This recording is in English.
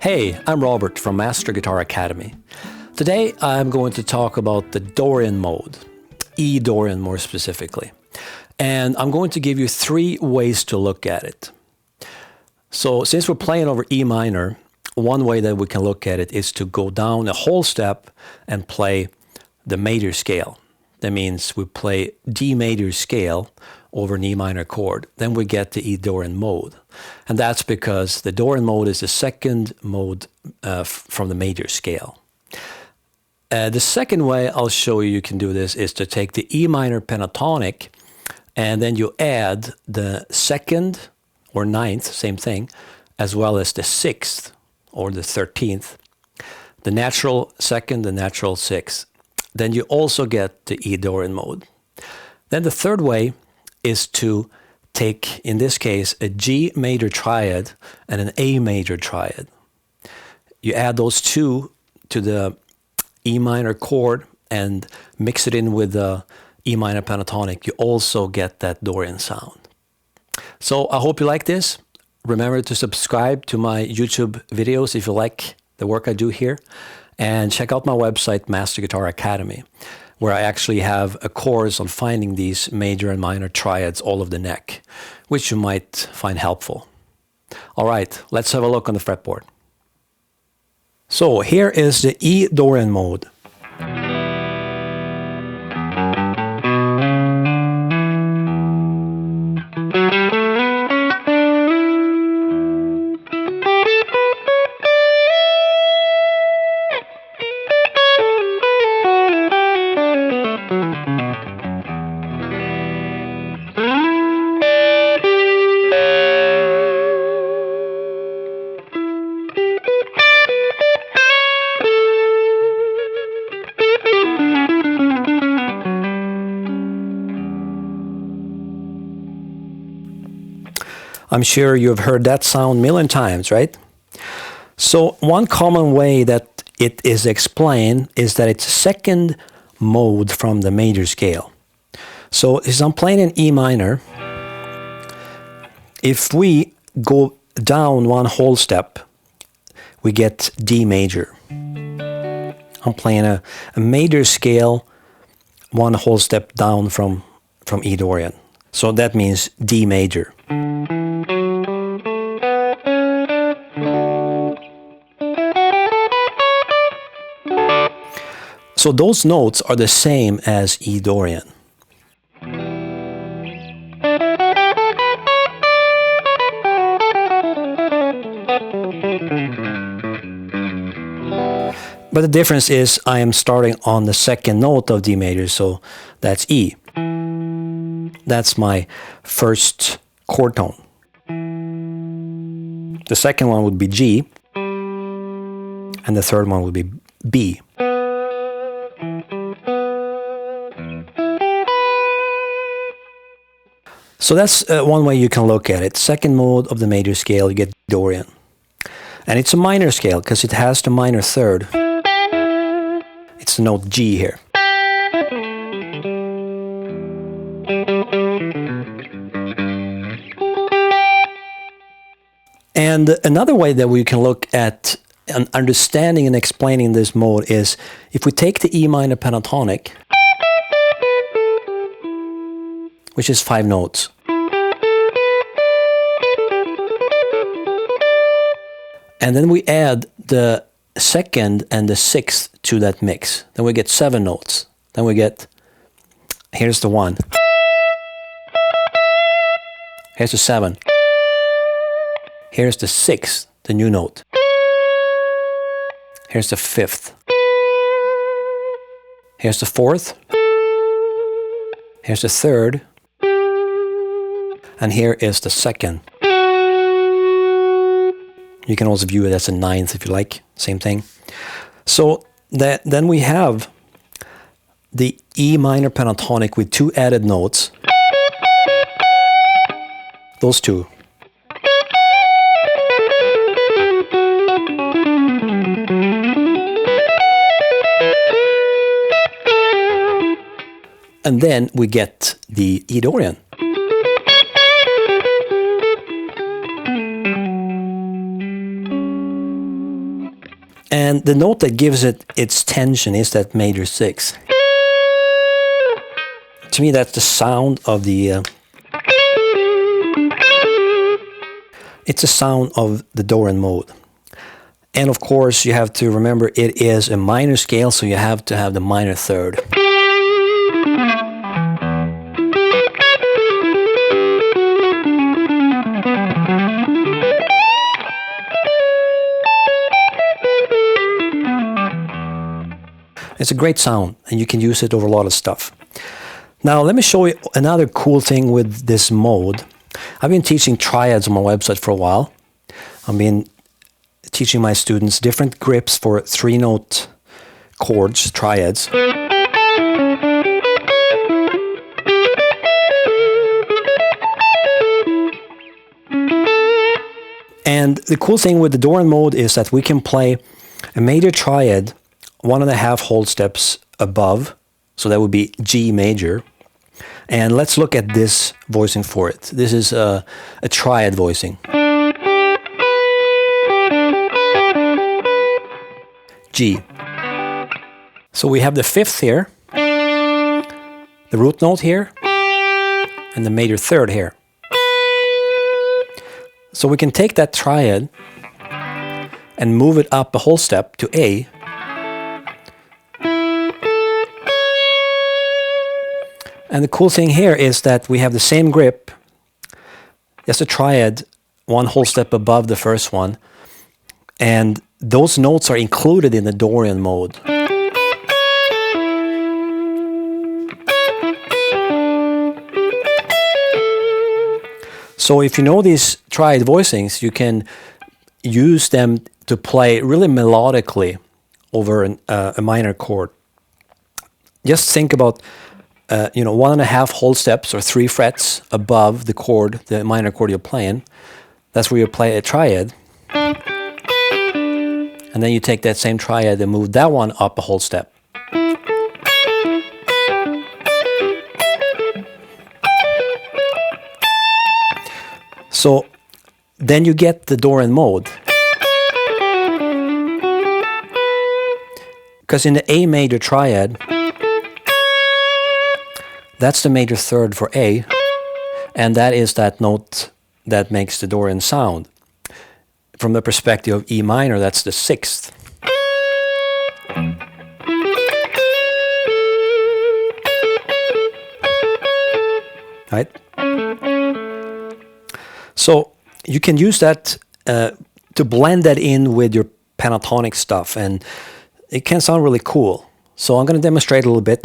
Hey, I'm Robert from Master Guitar Academy. Today I'm going to talk about the Dorian Mode, E Dorian more specifically. And I'm going to give you 3 ways to look at it. So since we're playing over E minor, one way that we can look at it is to go down a whole step and play the major scale. That means we play D major scale over an E minor chord. Then we get the E Dorian mode. And that's because the Dorian mode is the second mode from the major scale. The second way I'll show you can do this is to take the E minor pentatonic and then you add the second or ninth, same thing, as well as the sixth or the 13th, the natural second, the natural sixth. Then you also get the E Dorian mode. Then the third way is to take, in this case, a G Major Triad and an A Major Triad. You add those two to the E minor chord and mix it in with the E minor pentatonic. You also get that Dorian sound. So I hope you like this. Remember to subscribe to my YouTube videos if you like the work I do here. And check out my website, Master Guitar Academy, where I actually have a course on finding these major and minor triads all of the neck, which you might find helpful. All right, let's have a look on the fretboard. So here is the E Dorian mode. I'm sure you've heard that sound a million times, right? So one common way that it is explained is that it's a second mode from the major scale. So as I'm playing in E minor, if we go down one whole step, we get D major. I'm playing a major scale one whole step down from E Dorian. So that means D major. So those notes are the same as E Dorian. But the difference is I am starting on the second note of D major, so that's E. That's my first chord tone. The second one would be G, and the third one would be B. So that's one way you can look at it. Second mode of the major scale, you get Dorian. And it's a minor scale because it has the minor third. It's the note G here. And another way that we can look at understanding and explaining this mode is if we take the E minor pentatonic, which is 5 notes, and then we add the second and the sixth to that mix. Then we get 7 notes. Then we get, here's the 1. Here's the 7. Here's the 6th, the new note. Here's the 5th. Here's the 4th. Here's the 3rd. And here is the 2nd. You can also view it as a 9th if you like, same thing. So then we have the E minor pentatonic with 2 added notes. Those 2. And then we get the E Dorian. And the note that gives it its tension is that major 6. To me, that's the sound of the... it's the sound of the Dorian mode. And of course, you have to remember it is a minor scale, so you have to have the minor third. It's a great sound, and you can use it over a lot of stuff. Now, let me show you another cool thing with this mode. I've been teaching triads on my website for a while. I've been teaching my students different grips for 3-note chords, triads. And the cool thing with the Dorian mode is that we can play a major triad 1.5 whole steps above, so that would be G major. And let's look at this voicing for it. This is a triad voicing. G. So we have the 5th here, the root note here, and the major 3rd here. So we can take that triad and move it up a whole step to A. And the cool thing here is that we have the same grip, just a triad 1 whole step above the first one, and those notes are included in the Dorian mode. So if you know these triad voicings, you can use them to play really melodically over a minor chord. Just think about 1.5 whole steps or 3 frets above the chord, the minor chord you're playing. That's where you play a triad. And then you take that same triad and move that one up a whole step. So then you get the Dorian mode. Because in the A major triad, that's the major 3rd for A, and that is that note that makes the Dorian sound. From the perspective of E minor, that's the 6th. Right? So you can use that to blend that in with your pentatonic stuff, and it can sound really cool. So I'm going to demonstrate a little bit.